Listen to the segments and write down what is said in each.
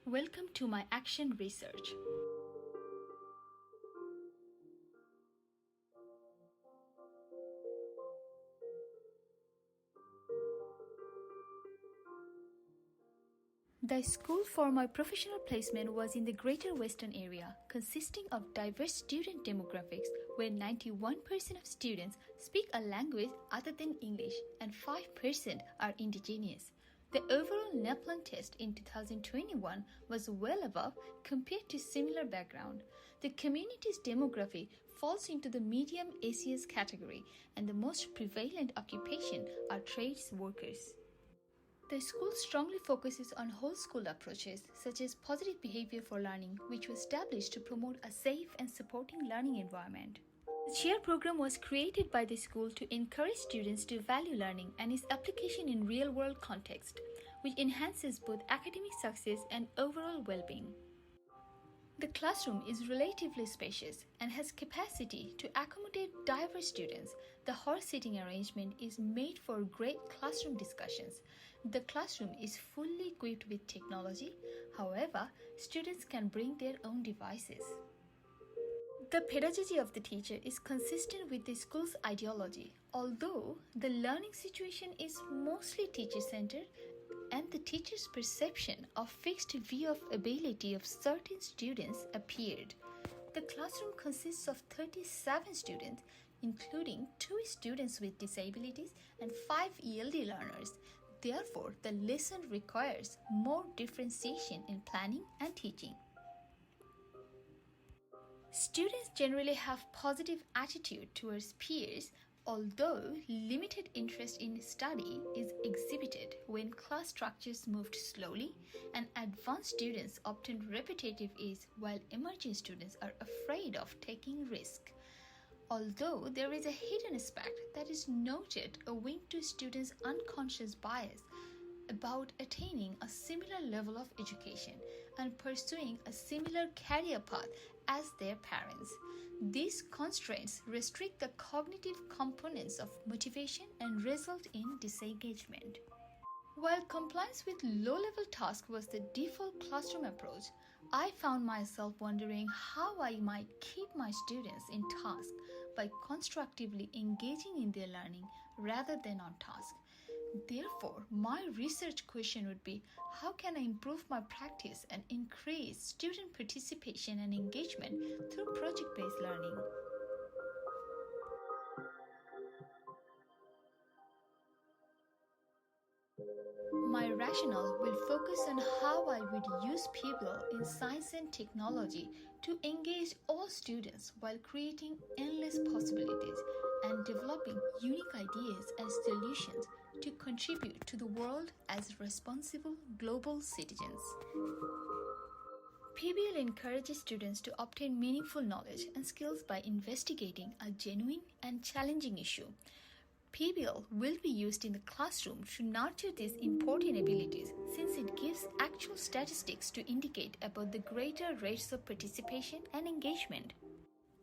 Welcome to my action research. The school for my professional placement was in the Greater Western area, consisting of diverse student demographics where 91% of students speak a language other than English and 5% are indigenous. The overall NAPLAN test in 2021 was well above compared to similar background. The community's demography falls into the medium ACS category and the most prevalent occupation are trades workers. The school strongly focuses on whole school approaches such as positive behavior for learning, which was established to promote a safe and supporting learning environment. The cheer program was created by the school to encourage students to value learning and its application in real-world context, which enhances both academic success and overall well-being. The classroom is relatively spacious and has capacity to accommodate diverse students. The horse seating arrangement is made for great classroom discussions. The classroom is fully equipped with technology. However, students can bring their own devices. The pedagogy of the teacher is consistent with the school's ideology, although the learning situation is mostly teacher-centered and the teacher's perception of fixed view of ability of certain students appeared. The classroom consists of 37 students, including 2 students with disabilities and 5 ELD learners. Therefore, the lesson requires more differentiation in planning and teaching. Students generally have positive attitude towards peers, although limited interest in study is exhibited when class structures moved slowly and advanced students obtain repetitive ease while emerging students are afraid of taking risk. Although there is a hidden aspect that is noted owing to students' unconscious bias about attaining a similar level of education and pursuing a similar career path as their parents. These constraints restrict the cognitive components of motivation and result in disengagement. While compliance with low-level tasks was the default classroom approach, I found myself wondering how I might keep my students in task by constructively engaging in their learning rather than on task. Therefore, my research question would be, how can I improve my practice and increase student participation and engagement through project-based learning? My rationale will focus on how I would use people in science and technology to engage all students while creating endless possibilities and developing unique ideas and solutions to contribute to the world as responsible global citizens. PBL encourages students to obtain meaningful knowledge and skills by investigating a genuine and challenging issue. PBL will be used in the classroom to nurture these important abilities since it gives actual statistics to indicate about the greater rates of participation and engagement.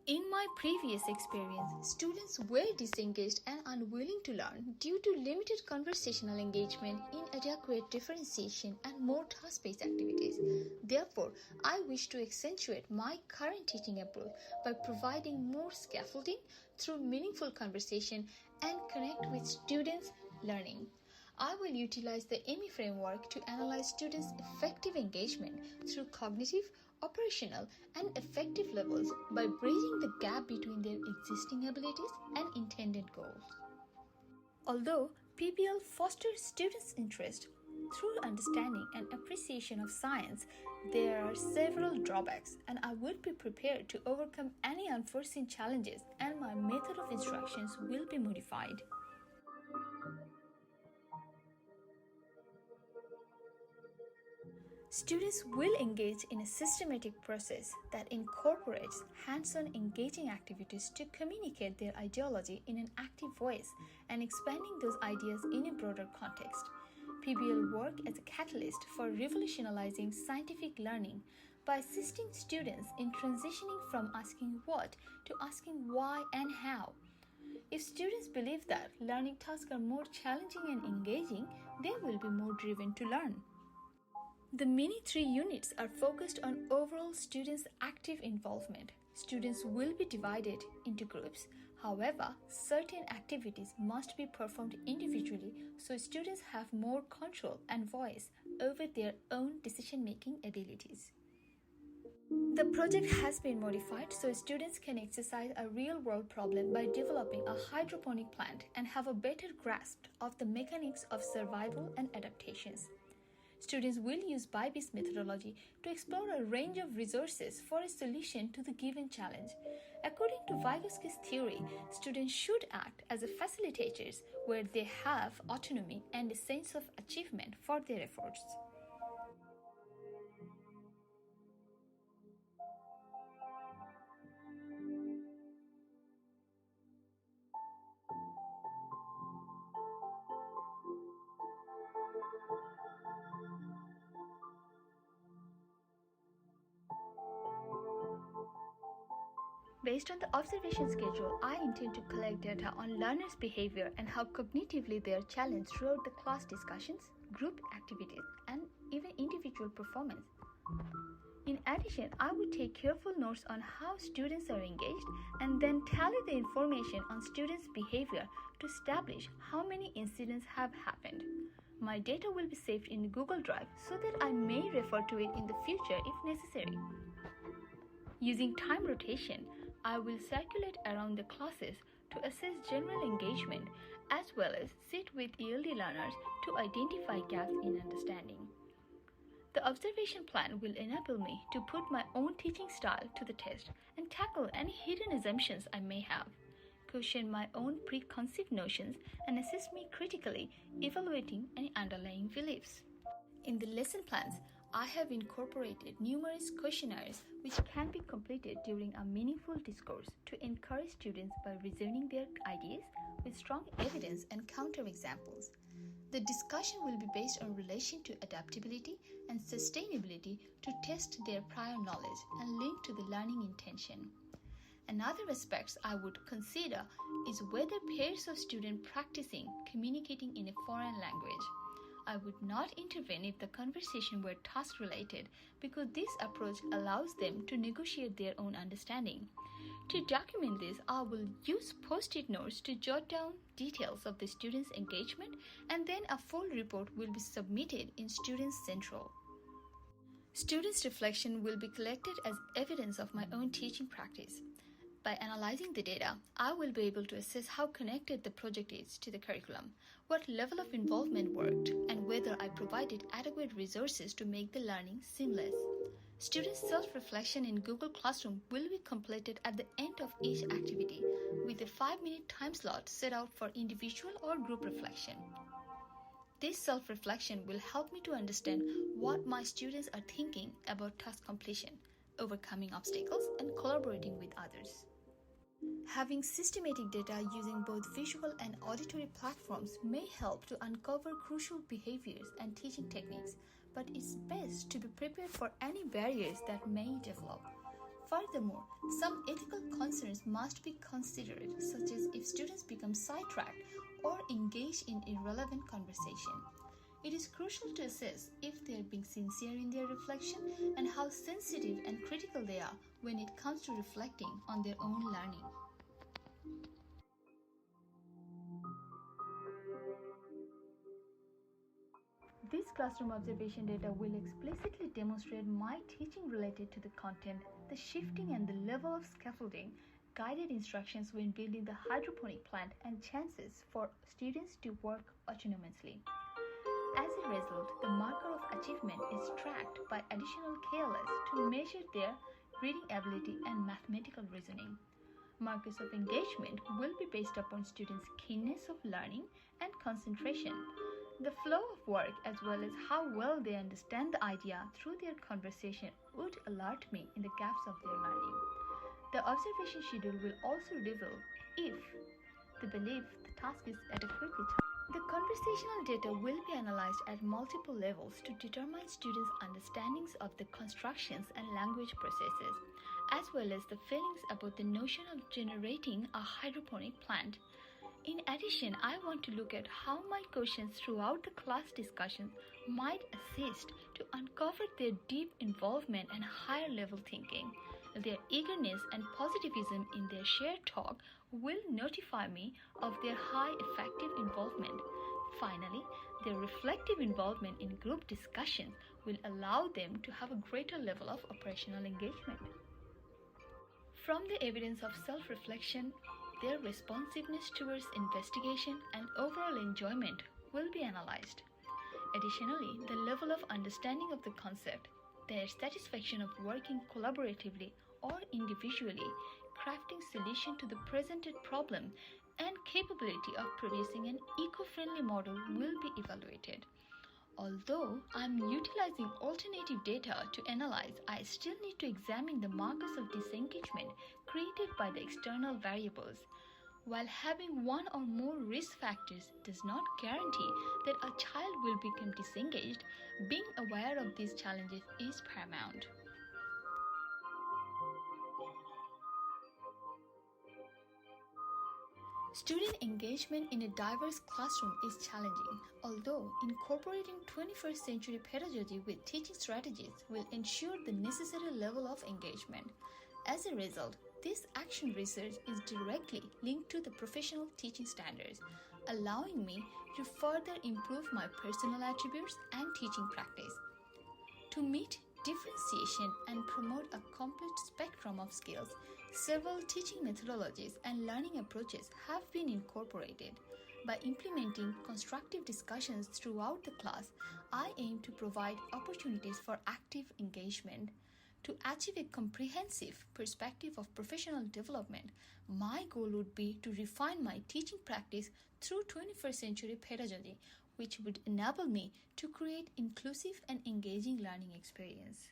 In my previous experience, students were disengaged and unwilling to learn due to limited conversational engagement, inadequate differentiation, and more task-based activities. Therefore, I wish to accentuate my current teaching approach by providing more scaffolding through meaningful conversation and connect with students' learning. I will utilize the EMI framework to analyze students' effective engagement through cognitive, operational, and affective levels by bridging the gap between their existing abilities and intended goals. Although PBL fosters students' interest through understanding and appreciation of science, there are several drawbacks, and I would be prepared to overcome any unforeseen challenges, and my method of instructions will be modified. Students will engage in a systematic process that incorporates hands-on engaging activities to communicate their ideology in an active voice and expanding those ideas in a broader context. PBL work as a catalyst for revolutionizing scientific learning by assisting students in transitioning from asking what to asking why and how. If students believe that learning tasks are more challenging and engaging, they will be more driven to learn. The mini 3 units are focused on overall students' active involvement. Students will be divided into groups. However, certain activities must be performed individually so students have more control and voice over their own decision-making abilities. The project has been modified so students can exercise a real-world problem by developing a hydroponic plant and have a better grasp of the mechanics of survival and adaptations. Students will use BIBIS methodology to explore a range of resources for a solution to the given challenge. According to Vygotsky's theory, students should act as facilitators where they have autonomy and a sense of achievement for their efforts. Based on the observation schedule, I intend to collect data on learners' behavior and how cognitively they are challenged throughout the class discussions, group activities, and even individual performance. In addition, I would take careful notes on how students are engaged and then tally the information on students' behavior to establish how many incidents have happened. My data will be saved in Google Drive so that I may refer to it in the future if necessary. Using time rotation, I will circulate around the classes to assess general engagement as well as sit with ELD learners to identify gaps in understanding. The observation plan will enable me to put my own teaching style to the test and tackle any hidden assumptions I may have, question my own preconceived notions, and assist me critically evaluating any underlying beliefs. In the lesson plans, I have incorporated numerous questionnaires which can be completed during a meaningful discourse to encourage students by reasoning their ideas with strong evidence and counterexamples. The discussion will be based on relation to adaptability and sustainability to test their prior knowledge and link to the learning intention. Another aspect I would consider is whether pairs of students practicing communicating in a foreign language. I would not intervene if the conversation were task-related because this approach allows them to negotiate their own understanding. To document this, I will use post-it notes to jot down details of the students' engagement, and then a full report will be submitted in Students Central. Students' reflection will be collected as evidence of my own teaching practice. By analyzing the data, I will be able to assess how connected the project is to the curriculum, what level of involvement worked, and whether I provided adequate resources to make the learning seamless. Students' self-reflection in Google Classroom will be completed at the end of each activity, with a 5-minute time slot set out for individual or group reflection. This self-reflection will help me to understand what my students are thinking about task completion, overcoming obstacles, and collaborating with others. Having systematic data using both visual and auditory platforms may help to uncover crucial behaviors and teaching techniques, but it's best to be prepared for any barriers that may develop. Furthermore, some ethical concerns must be considered, such as if students become sidetracked or engage in irrelevant conversation. It is crucial to assess if they are being sincere in their reflection and how sensitive and critical they are when it comes to reflecting on their own learning. This classroom observation data will explicitly demonstrate my teaching related to the content, the shifting and the level of scaffolding, guided instructions when building the hydroponic plant, and chances for students to work autonomously. As a result, the marker of achievement is tracked by additional KLS to measure their reading ability and mathematical reasoning. Markers of engagement will be based upon students' keenness of learning and concentration. The flow of work as well as how well they understand the idea through their conversation would alert me in the gaps of their learning. The observation schedule will also reveal if they believe the task is adequately timed. The conversational data will be analyzed at multiple levels to determine students' understandings of the constructions and language processes, as well as the feelings about the notion of generating a hydroponic plant. In addition, I want to look at how my questions throughout the class discussion might assist to uncover their deep involvement and higher level thinking. Their eagerness and positivism in their shared talk will notify me of their high effective involvement. Finally, their reflective involvement in group discussions will allow them to have a greater level of operational engagement. From the evidence of self-reflection, their responsiveness towards investigation and overall enjoyment will be analyzed. Additionally, the level of understanding of the concept, their satisfaction of working collaboratively or individually, crafting solution to the presented problem, and capability of producing an eco-friendly model will be evaluated. Although I am utilizing alternative data to analyze, I still need to examine the markers of disengagement created by the external variables. While having one or more risk factors does not guarantee that a child will become disengaged, being aware of these challenges is paramount. Student engagement in a diverse classroom is challenging, although incorporating 21st century pedagogy with teaching strategies will ensure the necessary level of engagement. As a result, this action research is directly linked to the professional teaching standards, allowing me to further improve my personal attributes and teaching practice. To meet differentiation and promote a complete spectrum of skills, several teaching methodologies and learning approaches have been incorporated. By implementing constructive discussions throughout the class, I aim to provide opportunities for active engagement. To achieve a comprehensive perspective of professional development, my goal would be to refine my teaching practice through 21st century pedagogy, which would enable me to create inclusive and engaging learning experience.